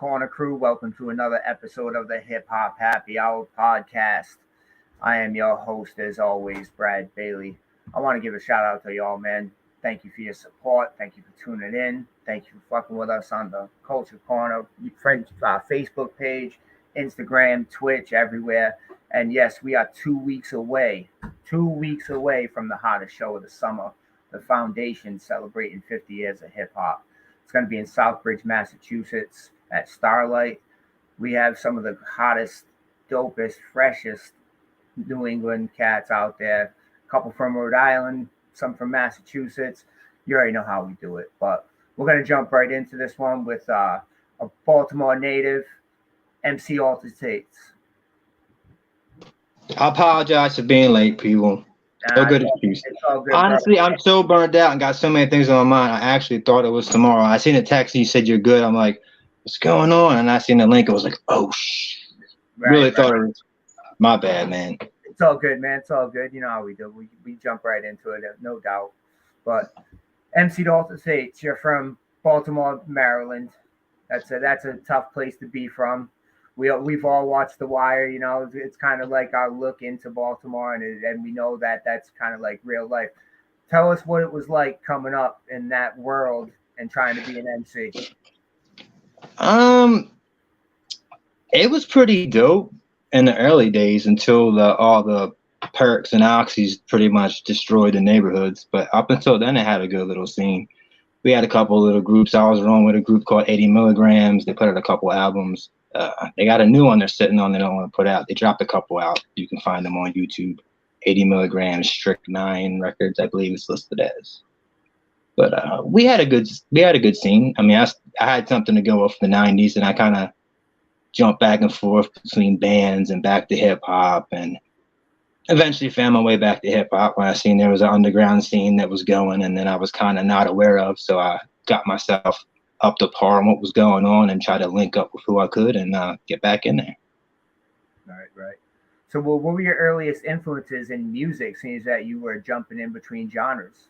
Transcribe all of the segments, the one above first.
Corner crew. Welcome to another episode of the Hip Hop Happy Hour podcast. I am your host, as always, Brad Baily. I want to give a shout out to y'all, man. Thank you for your support. Thank you for tuning in. Thank you for fucking with us on the Culture Corner Facebook page, Instagram, Twitch, everywhere. And yes, we are 2 weeks away. 2 weeks away from the hottest show of the summer, the Foundation, celebrating 50 years of hip hop. It's going to be in Southbridge, Massachusetts at Starlight. We have some of the hottest, dopest, freshest New England cats out there. A couple from Rhode Island, some from Massachusetts. You already know how we do it. But we're going to jump right into this one with a Baltimore native, MC Altered States. I apologize for being late, people. No good excuse. Honestly, bro. I'm so burned out and got so many things on my mind. I actually thought it was tomorrow. I seen a text and you said you're good. I'm like, what's going on? And I seen the link. I was like, oh, really thought it was my bad, man. It's all good, man. It's all good. You know how we do. We jump right into it, no doubt. But MC Altered States, you're from Baltimore, Maryland. That's a tough place to be from. We've all watched The Wire, you know. It's kind of like our look into Baltimore, and we know that that's kind of like real life. Tell us what it was like coming up in that world and trying to be an MC. It was pretty dope in the early days until all the perks and oxys pretty much destroyed the neighborhoods. But up until then, it had a good little scene. We had a couple little groups. I was wrong with a group called 80 Milligrams. They put out a couple albums. They got a new one they're sitting on they don't want to put out. They dropped a couple out. You can find them on YouTube. 80 Milligrams, Strict 9 Records, I believe it's listed as. But we had a good scene. I mean, I had something to go off the 90s, and I kind of jumped back and forth between bands and back to hip hop, and eventually found my way back to hip hop when I seen there was an underground scene that was going, and then I was kind of not aware of, so I got myself up to par on what was going on and try to link up with who I could and get back in there. Right. So what were your earliest influences in music, seeing that you were jumping in between genres?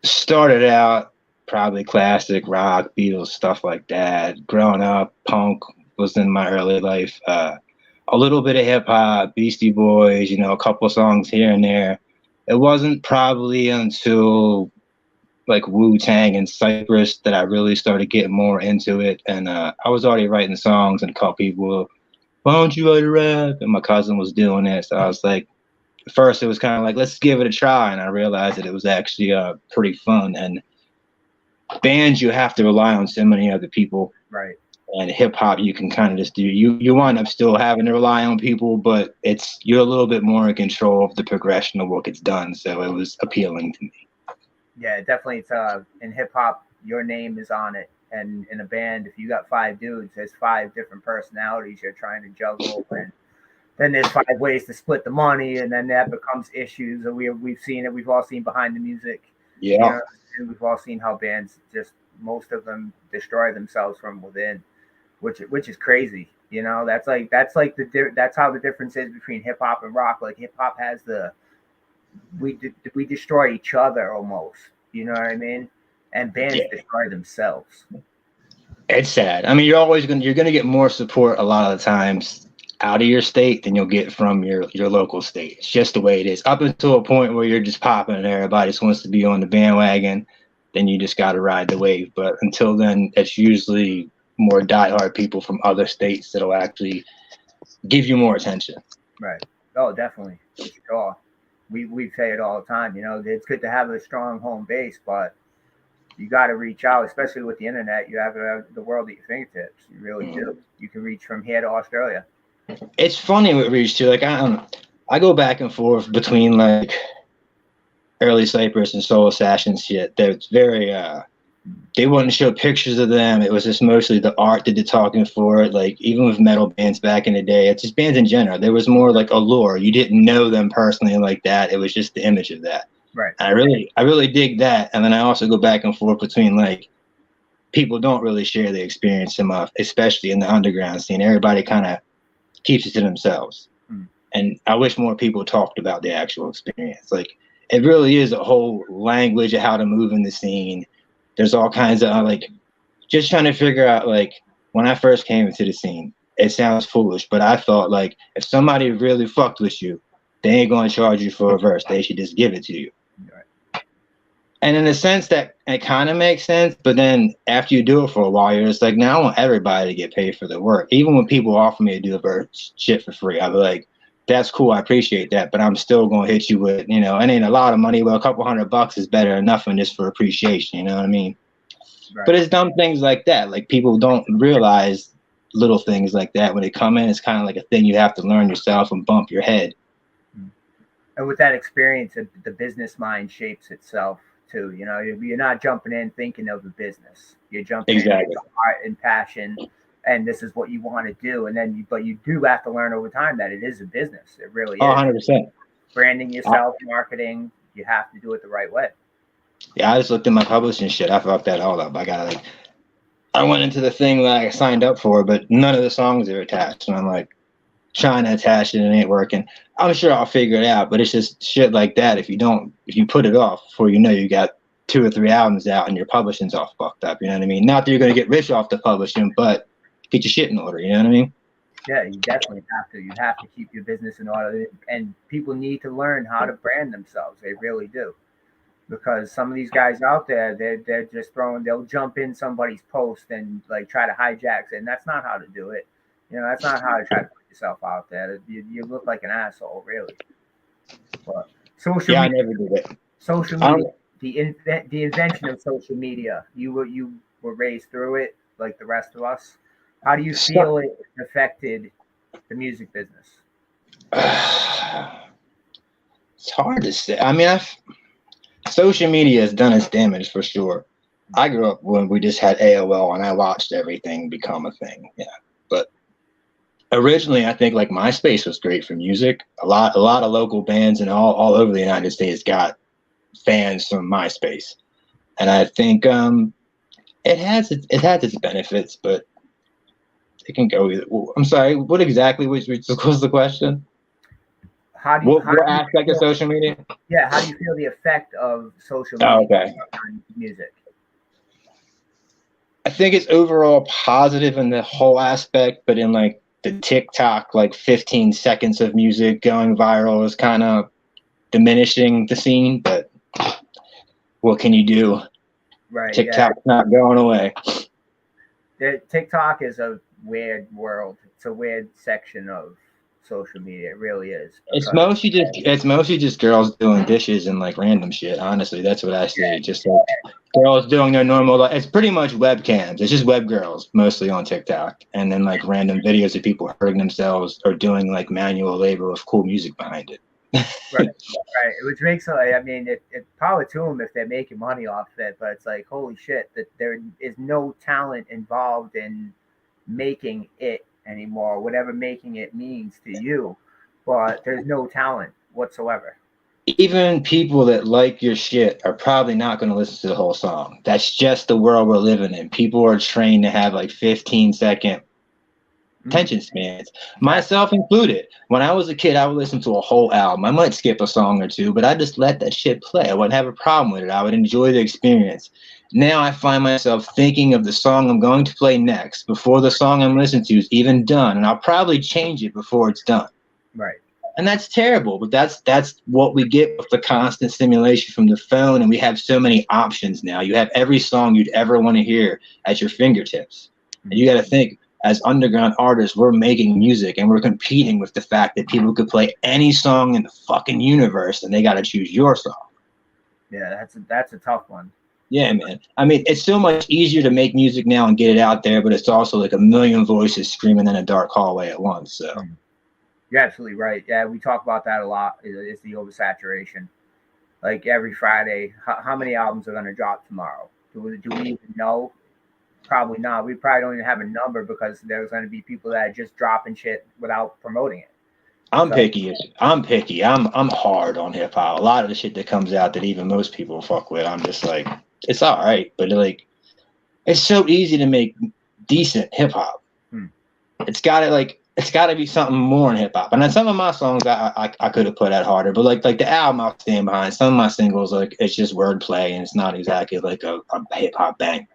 Started out probably classic rock, Beatles, stuff like that. Growing up, punk was in my early life. A little bit of hip hop, Beastie Boys, you know, a couple songs here and there. It wasn't probably until like Wu-Tang and Cypress that I really started getting more into it. And I was already writing songs, and a couple people, why don't you write a rap? And my cousin was doing it. So I was like, at first it was kind of like, let's give it a try. And I realized that it was actually pretty fun. And bands, you have to rely on so many other people. Right. And hip hop, you can kind of just do, you wind up still having to rely on people, but you're a little bit more in control of the progression of what gets done. So it was appealing to me. Yeah, definitely. It's in hip hop, your name is on it, and in a band, if you got 5 dudes, there's 5 different personalities you're trying to juggle, and then there's 5 ways to split the money, and then that becomes issues. And we've seen it. We've all seen behind the music. Yeah. You know, and we've all seen how bands most of them destroy themselves from within, which is crazy. You know, that's how the difference is between hip hop and rock. Like hip hop has we destroy each other almost, you know what I mean? And bands destroy themselves. It's sad. I mean, you're gonna get more support a lot of the times out of your state than you'll get from your local state. It's just the way it is. Up until a point where you're just popping and everybody just wants to be on the bandwagon, then you just gotta ride the wave. But until then, it's usually more diehard people from other states that'll actually give you more attention. Right. Oh, definitely. For sure. We say it all the time, you know, it's good to have a strong home base, but you got to reach out, especially with the internet. You have the world at your fingertips. You really do. You can reach from here to Australia. It's funny with reach too. Like I go back and forth between like early Cypress and Soul Assassin shit. That's very they wouldn't show pictures of them. It was just mostly the art did the talking for it. Like even with metal bands back in the day, it's just bands in general. There was more like allure. You didn't know them personally like that. It was just the image of that. Right. I really dig that. And then I also go back and forth between like people don't really share the experience enough, especially in the underground scene. Everybody kind of keeps it to themselves. And I wish more people talked about the actual experience. Like it really is a whole language of how to move in the scene. There's all kinds of like just trying to figure out like when I first came into the scene, it sounds foolish, but I thought like if somebody really fucked with you, they ain't gonna charge you for a verse. They should just give it to you. Right. And in a sense that it kind of makes sense, but then after you do it for a while, you're just like, now I want everybody to get paid for their work. Even when people offer me to do a verse shit for free, I'll be like, that's cool, I appreciate that, but I'm still gonna hit you with, you know, it ain't a lot of money. Well, a couple $100 is better than nothing just for appreciation, you know what I mean? Right. But it's dumb things like that. Like people don't realize little things like that when they come in. It's kind of like a thing you have to learn yourself and bump your head. And with that experience, the business mind shapes itself too. You know, you're not jumping in thinking of the business. You're jumping Exactly. in with heart and passion, and this is what you want to do. And then, but you do have to learn over time that it is a business. It really Oh, is. 100%. Branding yourself, marketing. You have to do it the right way. Yeah, I just looked at my publishing shit. I fucked that all up. I went into the thing that I signed up for, but none of the songs are attached. And I'm like trying to attach it and it ain't working. I'm sure I'll figure it out, but it's just shit like that. If you put it off before you know, you got 2 or 3 albums out and your publishing's all fucked up. You know what I mean? Not that you're going to get rich off the publishing, but get your shit in order. You know what I mean? Yeah, you definitely have to. You have to keep your business in order, and people need to learn how to brand themselves. They really do, because some of these guys out there, they're just throwing. They'll jump in somebody's post and like try to hijack it, and that's not how to do it. You know, that's not how to try to put yourself out there. You look like an asshole, really. But social Yeah, I media, never did it. social I media, don't, the invention of social media. You were raised through it, like the rest of us. How do you feel it affected the music business? it's hard to say. I mean, social media has done its damage for sure. I grew up when we just had AOL and I watched everything become a thing. Yeah. But originally I think like MySpace was great for music. A lot of local bands and all over the United States got fans from MySpace. And I think it has its benefits, but it can go either. I'm sorry, what exactly was the question? What How do you aspect of feel, social media? yeah, how do you feel the effect of social Oh, media okay. on music? I think it's overall positive in the whole aspect, but in like the TikTok, like 15 seconds of music going viral is kind of diminishing the scene. But what can you do? Right, yeah. TikTok's not going away. TikTok is a weird world. It's a weird section of social media. It really is, because It's mostly just girls doing dishes and like random shit. Honestly, that's what I see. yeah, Just like girls doing their normal life. It's pretty much webcams. It's just web girls mostly on TikTok, and then like random videos of people hurting themselves or doing like manual labor with cool music behind it. right, right. Which makes I mean, it power to them if they're making money off it. But it's like holy shit that there is no talent involved in making it anymore. Whatever making it means to you, but there's no talent whatsoever. Even people that like your shit are probably not going to listen to the whole song. That's just the world we're living in. People are trained to have like 15-second Mm, attention spans, exactly. myself included. When I was a kid, I would listen to a whole album. I might skip a song or two, but I just let that shit play. I wouldn't have a problem with it. I would enjoy the experience. Now I find myself thinking of the song I'm going to play next before the song I'm listening to is even done, and I'll probably change it before it's done. Right. And that's terrible, but that's what we get with the constant stimulation from the phone, and we have so many options now. You have every song you'd ever want to hear at your fingertips. And Mm. you got to think, as underground artists, we're making music and we're competing with the fact that people could play any song in the fucking universe and they got to choose your song. Yeah, that's a tough one. Yeah, man. I mean, it's so much easier to make music now and get it out there, but it's also like a million voices screaming in a dark hallway at once. So Mm. You're absolutely right. Yeah, we talk about that a lot. Is the oversaturation? Like every Friday, how many albums are going to drop tomorrow? Do we even know? Probably not. We probably don't even have a number because there's going to be people that are just dropping shit without promoting it. I'm So picky. I'm picky. I'm hard on hip hop. A lot of the shit that comes out that even most people fuck with, I'm just like, it's all right, but like, it's so easy to make decent hip hop. hmm, It's got to be something more in hip hop. And then some of my songs I could have put out harder, but like the album I'll stand behind. Some of my singles, like it's just wordplay and it's not exactly like a hip hop bang.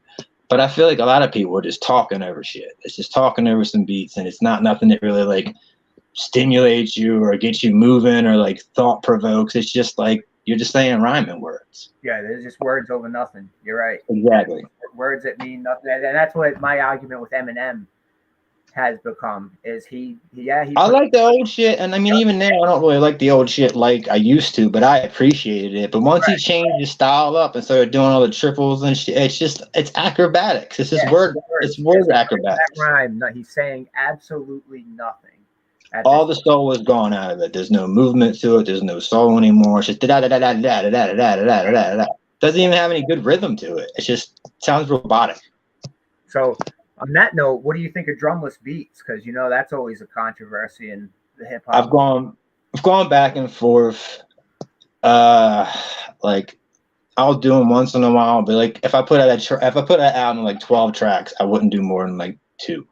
But I feel like a lot of people are just talking over shit. It's just talking over some beats, and it's not nothing that really like stimulates you or gets you moving or like thought provokes. It's just like you're just saying rhyming words. Yeah, there's just words over nothing. You're right. Exactly. Words that mean nothing, and that's what my argument with Eminem has become. Is I like the old shit, and I mean even now I don't really like the old shit like I used to, but I appreciated it. But once he changed his style up and started doing all the triples and shit, it's acrobatics. It's just it's word acrobatics. That rhyme, he's saying absolutely nothing. All the soul is gone out of it. There's no movement to it. There's no soul anymore. It's just da da da da da da da da da da da. Doesn't even have any good rhythm to it. It just sounds robotic. So, on that note, what do you think of drumless beats? Because that's always a controversy in the hip hop. I've gone back and forth. Like I'll do them once in a while, but like if I put out an album like 12 tracks, I wouldn't do more than like 2.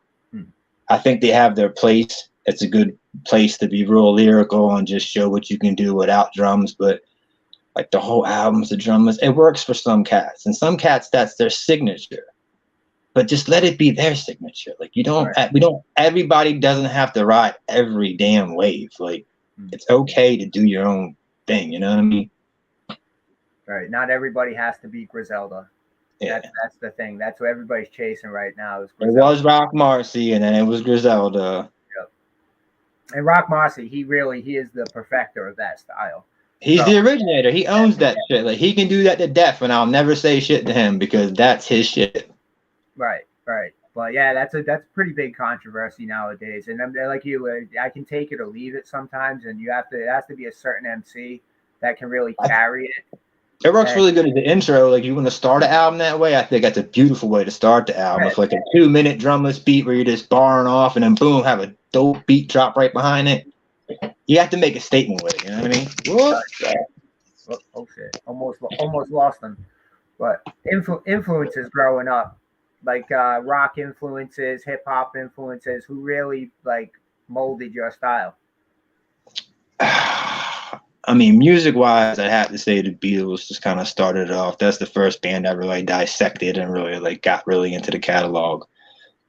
I think they have their place. It's a good place to be real lyrical and just show what you can do without drums. But like the whole album's the drumless. It works for some cats, and some cats that's their signature. But just let it be their signature. Like everybody doesn't have to ride every damn wave. Like it's okay to do your own thing. You know what I mean? Right. Not everybody has to be Griselda. Yeah. That's the thing. That's what everybody's chasing right now. It was Rock Marcy, and then it was Griselda. Yep. And Rock Marcy, he is the perfecter of that style. He's the originator. He owns that shit. Like he can do that to death, and I'll never say shit to him because that's his shit. Right. But yeah, that's pretty big controversy nowadays. And I'm like you, I can take it or leave it sometimes, and it has to be a certain MC that can really carry it. It works really good as the intro. Like you want to start an album that way, I think that's a beautiful way to start the album. It's like a 2-minute drumless beat where you're just barring off, and then boom, have a dope beat drop right behind it. You have to make a statement with it. You know what I mean? Oh shit! Almost lost them. But influences growing up, like rock influences, hip hop influences, who really like molded your style? I mean, music-wise, I have to say the Beatles just kind of started it off. That's the first band I really dissected and really like got really into the catalog.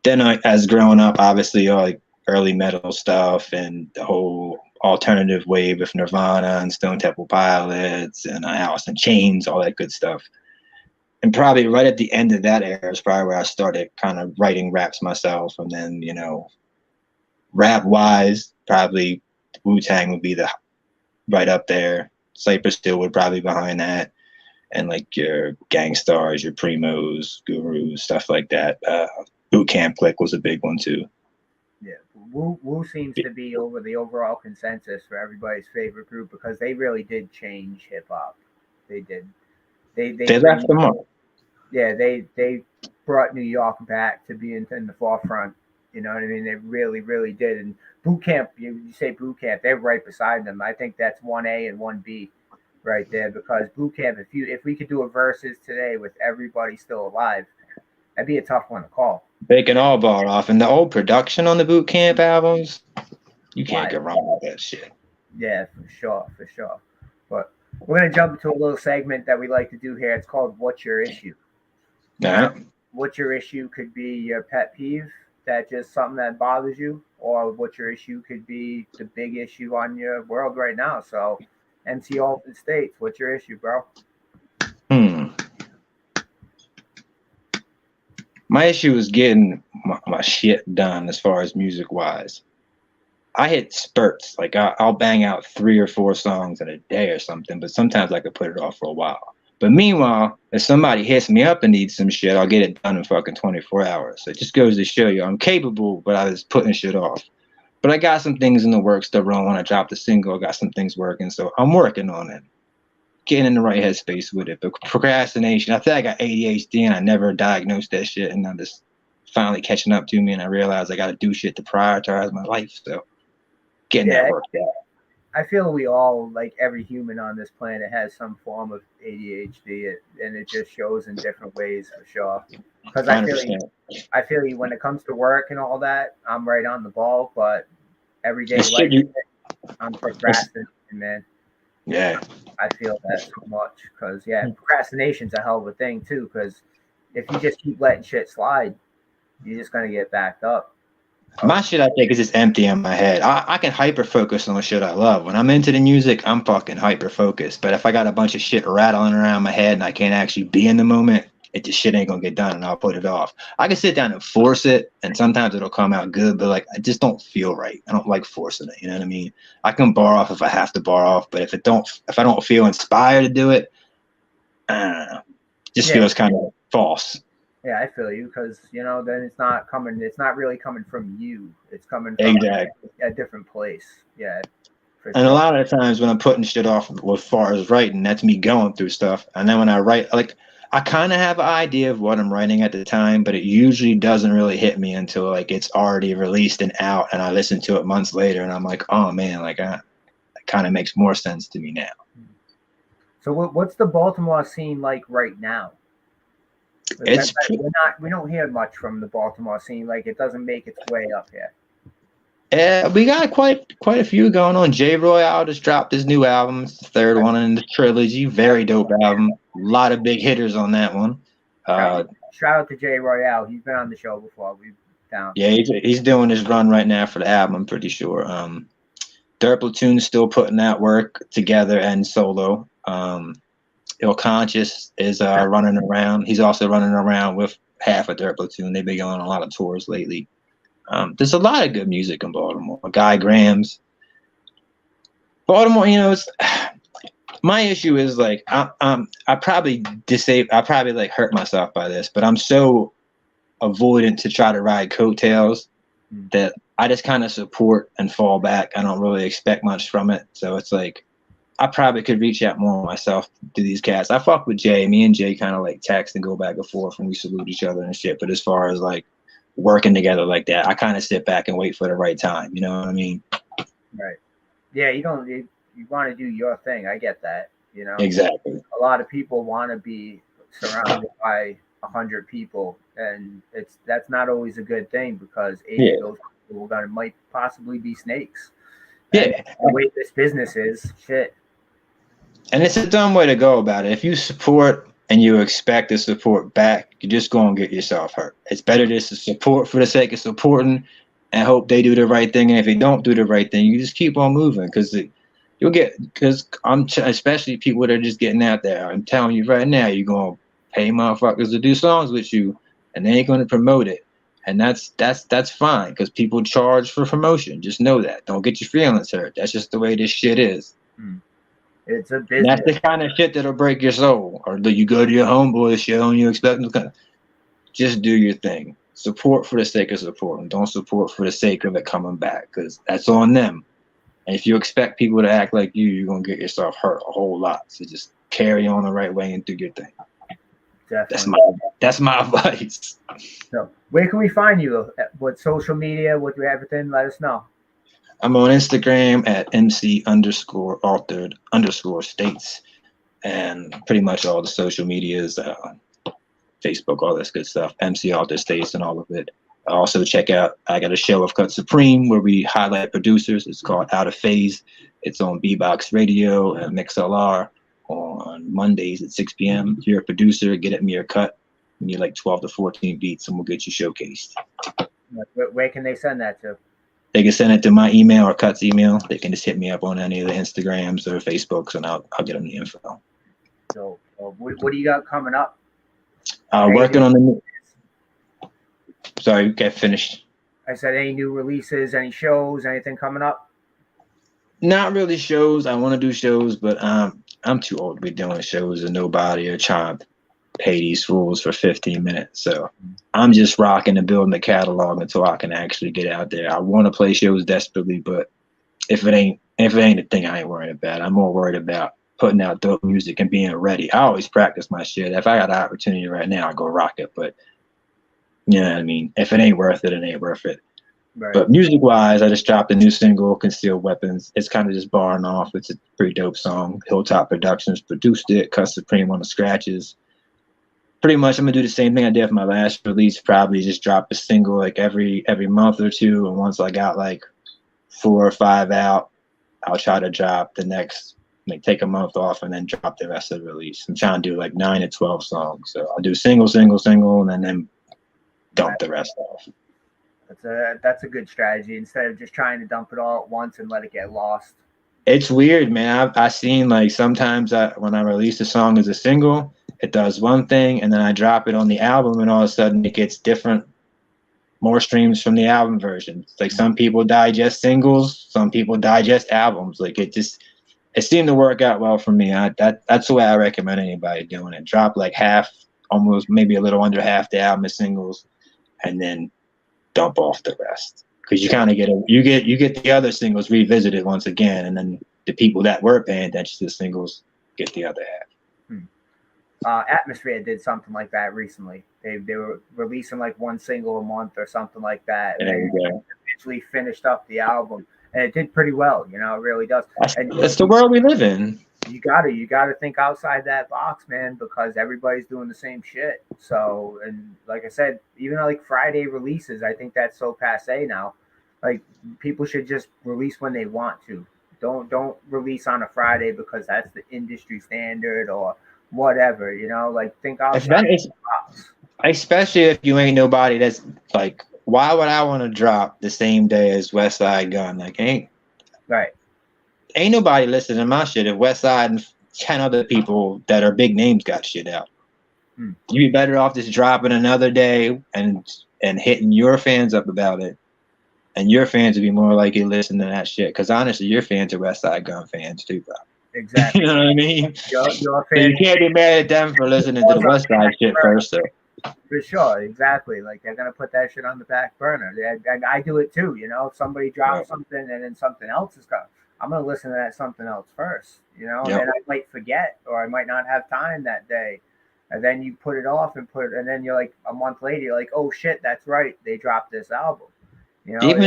Then, as growing up, obviously, like early metal stuff and the whole alternative wave with Nirvana and Stone Temple Pilots and Alice in Chains, all that good stuff. And probably right at the end of that era is probably where I started kind of writing raps myself. And then, rap-wise, probably Wu-Tang would be right up there. Cypress Hill would probably be behind that. And like your Gangstars, your Primos, Gurus, stuff like that. Boot Camp Click was a big one too. Yeah, Wu seems to be over the overall consensus for everybody's favorite group because they really did change hip hop. They did. They left them up. Yeah, they brought New York back to be in the forefront. You know what I mean? They really, really did. And Boot Camp, you say Boot Camp, they're right beside them. I think that's 1A and 1B right there because Boot Camp, if we could do a versus today with everybody still alive, that'd be a tough one to call. They can all bar off. And the old production on the Boot Camp albums, you can't get wrong with that shit. Yeah, for sure. But we're going to jump into a little segment that we like to do here. It's called What's Your Issue? What's your issue could be your pet peeve, that just something that bothers you, or what your issue could be the big issue on your world right now. So, MC Alton States, what's your issue, bro? My issue is getting my shit done as far as music-wise. I hit spurts. Like, I'll bang out 3 or 4 songs in a day or something, but sometimes I could put it off for a while. But meanwhile, if somebody hits me up and needs some shit, I'll get it done in fucking 24 hours. So it just goes to show you I'm capable, but I was putting shit off. But I got some things in the works that run when I dropped the single. I got some things working, so I'm working on it. Getting in the right headspace with it. But procrastination, I think I got ADHD and I never diagnosed that shit. And I'm just finally catching up to me and I realize I got to do shit to prioritize my life. So getting that worked out. I feel we all, like every human on this planet, has some form of ADHD, and it just shows in different ways for sure. Because I feel you when it comes to work and all that, I'm right on the ball, but everyday life, I'm procrastinating, man. Yeah. I feel that so much because procrastination's a hell of a thing too. Because if you just keep letting shit slide, you're just gonna get backed up. My shit, I think, is just empty in my head. I can hyper focus on shit I love. When I'm into the music, I'm fucking hyper focused. But if I got a bunch of shit rattling around my head and I can't actually be in the moment, it just shit ain't gonna get done, and I'll put it off. I can sit down and force it, and sometimes it'll come out good, but like I just don't feel right. I don't like forcing it. You know what I mean? I can bar off if I have to bar off, but if I don't feel inspired to do it, I don't know. Just feels kind of false. Yeah, I feel you, because then it's not coming. It's not really coming from you. It's coming from Exactly. a different place. Yeah. And a lot of the times when I'm putting shit off as far as writing, that's me going through stuff. And then when I write, like I kind of have an idea of what I'm writing at the time, but it usually doesn't really hit me until like it's already released and out, and I listen to it months later, and I'm like, oh man, like it kind of makes more sense to me now. So what's the Baltimore scene like right now? We don't hear much from the Baltimore scene. Like it doesn't make its way up here. We got quite a few going on. J. Royale just dropped his new album. It's the third one in the trilogy. Very dope album. A lot of big hitters on that one. Shout out to J. Royale. He's been on the show before. We've down. Yeah, he's doing his run right now for the album, I'm pretty sure. Dirt Platoon's still putting that work together and solo. Ill Conscious is running around. He's also running around with half of Dirt Platoon. They've been going on a lot of tours lately. There's a lot of good music in Baltimore. Guy Graham's. Baltimore, it's my issue is like I probably like hurt myself by this, but I'm so avoidant to try to ride coattails that I just kind of support and fall back. I don't really expect much from it. So it's like I probably could reach out more myself to these cats. I fuck with Jay. Me and Jay kind of like text and go back and forth and we salute each other and shit. But as far as like working together like that, I kind of sit back and wait for the right time. You know what I mean? Right. Yeah, you want to do your thing. I get that. Exactly. A lot of people want to be surrounded by 100 people, and that's not always a good thing because 80 of those people might possibly be snakes. And the way this business is, shit. And it's a dumb way to go about it. If you support and you expect the support back, you're just going to get yourself hurt. It's better just to support for the sake of supporting and hope they do the right thing. And if they don't do the right thing, you just keep on moving because especially people that are just getting out there. I'm telling you right now, you're going to pay motherfuckers to do songs with you and they ain't going to promote it. And that's fine because people charge for promotion. Just know that. Don't get your feelings hurt. That's just the way this shit is. It's a business. And that's the kind of shit that'll break your soul. Or do you go to your homeboy show and you expect them to just do your thing. Support for the sake of supporting. Don't support for the sake of it coming back because that's on them. And if you expect people to act like you, you're going to get yourself hurt a whole lot. So just carry on the right way and do your thing. Definitely. That's my advice. So where can we find you? What social media? What everything? Let us know. I'm on Instagram at MC_altered_states and pretty much all the social medias, Facebook, all this good stuff, MC Altered States and all of it. Also check out, I got a show of Cut Supreme where we highlight producers. It's called Out of Phase. It's on B-Box Radio and MixLR on Mondays at 6 p.m. If you're a producer, get at me or Cut. We need like 12 to 14 beats and we'll get you showcased. Where can they send that to? They can send it to my email or Cut's email. They can just hit me up on any of the Instagrams or Facebooks and I'll get them the info. So what do you got coming up? Working on the new... Sorry, get finished. I said any new releases, any shows, anything coming up? Not really shows. I want to do shows, but I'm too old to be doing shows and nobody are trying to pay these fools for 15 minutes. So I'm just rocking and building the catalog until I can actually get out there. I want to play shows desperately, but if it ain't a thing, I ain't worried about. I'm more worried about putting out dope music and being ready. I always practice my shit. If I got an opportunity right now, I go rock it. But you know what I mean? If it ain't worth it, it ain't worth it. Right. But music-wise, I just dropped a new single, Concealed Weapons. It's kind of just barring off. It's a pretty dope song. Hilltop Productions produced it. Cut Supreme on the scratches. Pretty much, I'm going to do the same thing I did for my last release. Probably just drop a single like every month or two. And once I got like 4 or 5 out, I'll try to drop the next like take a month off and then drop the rest of the release. I'm trying to do like 9 to 12 songs. So I'll do single, and then dump the rest off. That's a good strategy instead of just trying to dump it all at once and let it get lost. It's weird, man. I've seen like sometimes when I release a song as a single, it does one thing, and then I drop it on the album, and all of a sudden it gets more streams from the album version. It's like some people digest singles, some people digest albums. Like it seemed to work out well for me. That's the way I recommend anybody doing it. Drop like half, almost maybe a little under half the album as singles, and then dump off the rest. Because you kind of you get the other singles revisited once again, and then the people that were paying attention to the singles get the other half. Atmosphere did something like that recently. They were releasing like one single a month or something like that. And they eventually finished up the album, and it did pretty well. You know, it really does. That's the world we live in. You gotta think outside that box, man, because everybody's doing the same shit. So, and like I said, even like Friday releases, I think that's so passe now. Like people should just release when they want to. Don't release on a Friday because that's the industry standard or whatever, you know, like think outside the box. Especially if you ain't nobody that's like, why would I want to drop the same day as West Side Gun? Like ain't nobody listening to my shit if West Side and 10 other people that are big names got shit out. You'd be better off just dropping another day and hitting your fans up about it. And your fans would be more likely to listen to that shit. Because honestly, your fans are West Side Gun fans too, bro. Exactly. You know what I mean? Your so you can't be mad at them for listening to the West Side shit first, though. For sure, exactly. Like they're gonna put that shit on the back burner. And I do it too. You know, if somebody drops something and then something else is coming, I'm gonna listen to that something else first. You know, and I might forget or I might not have time that day. And then you put it off and then you're like a month later, you're like, oh shit, that's right, they dropped this album. You know, even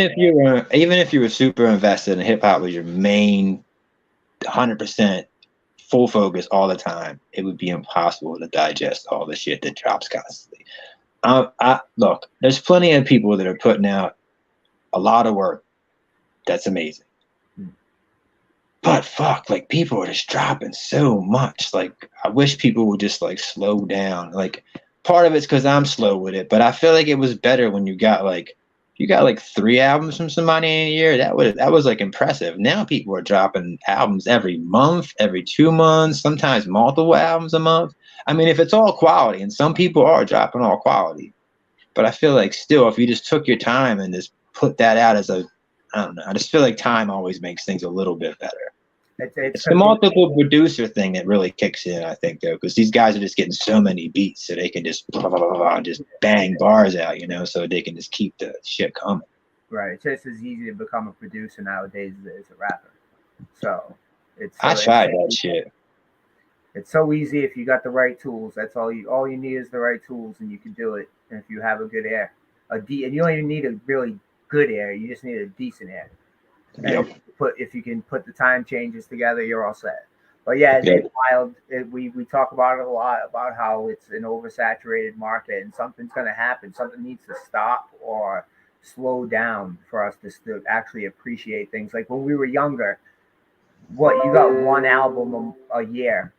if you were super invested in hip hop was your main 100% full focus all the time, it would be impossible to digest all the shit that drops constantly. Look, there's plenty of people that are putting out a lot of work that's amazing. But fuck, like people are just dropping so much. Like I wish people would just like slow down. Like part of it's because I'm slow with it, but I feel like it was better when you got like 3 albums from somebody in a year. That was like impressive. Now people are dropping albums every month, every 2 months, sometimes multiple albums a month. I mean, if it's all quality, and some people are dropping all quality, but I feel like still, if you just took your time and just put that out as I don't know. I just feel like time always makes things a little bit better. It's the multiple producer thing that really kicks in, I think, though, because these guys are just getting so many beats, so they can just blah, blah, blah, blah, just bang bars out, you know, so they can just keep the shit coming. Right. It's just as easy to become a producer nowadays as it is a rapper. So I tried that shit. It's so easy if you got the right tools. That's all you need is the right tools, and you can do it. And if you have a good ear, and you don't even need a really good ear, you just need a decent ear. And if you can put the time changes together, you're all set. But yeah, it's wild. We talk about it a lot about how it's an oversaturated market and something's going to happen. Something needs to stop or slow down for us to actually appreciate things. Like when we were younger, you got one album a year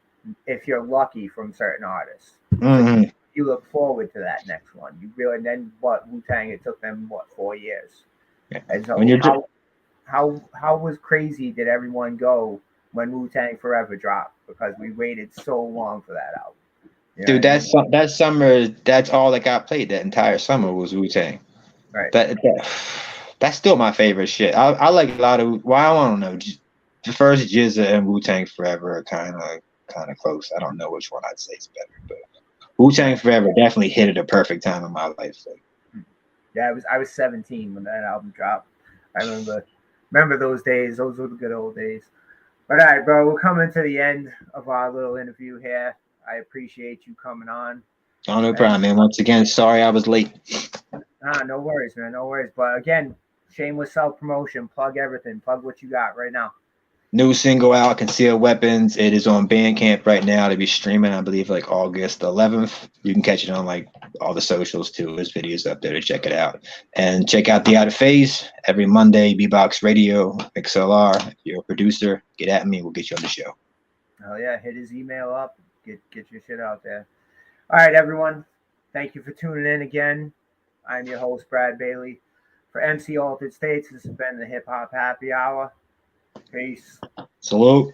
if you're lucky from certain artists. Mm-hmm. You look forward to that next one. You really, and then Wu-Tang, it took them 4 years. And so how was crazy did everyone go when Wu-Tang Forever dropped? Because we waited so long for that album. You know Dude, that summer, that's all that got played. That entire summer was Wu-Tang. Right. That's still my favorite shit. I like a lot of. Well, I don't know. The first GZA and Wu-Tang Forever are kind of close. I don't know which one I'd say is better, but Wu-Tang Forever definitely hit at a perfect time in my life. So. Yeah, I was 17 when that album dropped. I remember those days. Those were the good old days. But all right, bro, we're coming to the end of our little interview here. I appreciate you coming on. Oh, no problem, man. Once again, sorry I was late. No worries, man. No worries. But again, shameless self-promotion. Plug everything. Plug what you got right now. New single out, Concealed Weapons. It is on Bandcamp right now to be streaming, I believe, like August 11th. You can catch it on like all the socials too. There's videos up there to check it out. And check out The Out of Phase every Monday, B-Box Radio, XLR. If you're a producer, get at me. We'll get you on the show. Oh yeah, hit his email up. Get your shit out there. All right, everyone. Thank you for tuning in again. I'm your host, Brad Baily. For MC Altered States, this has been the Hip Hop Happy Hour. Peace. Salute.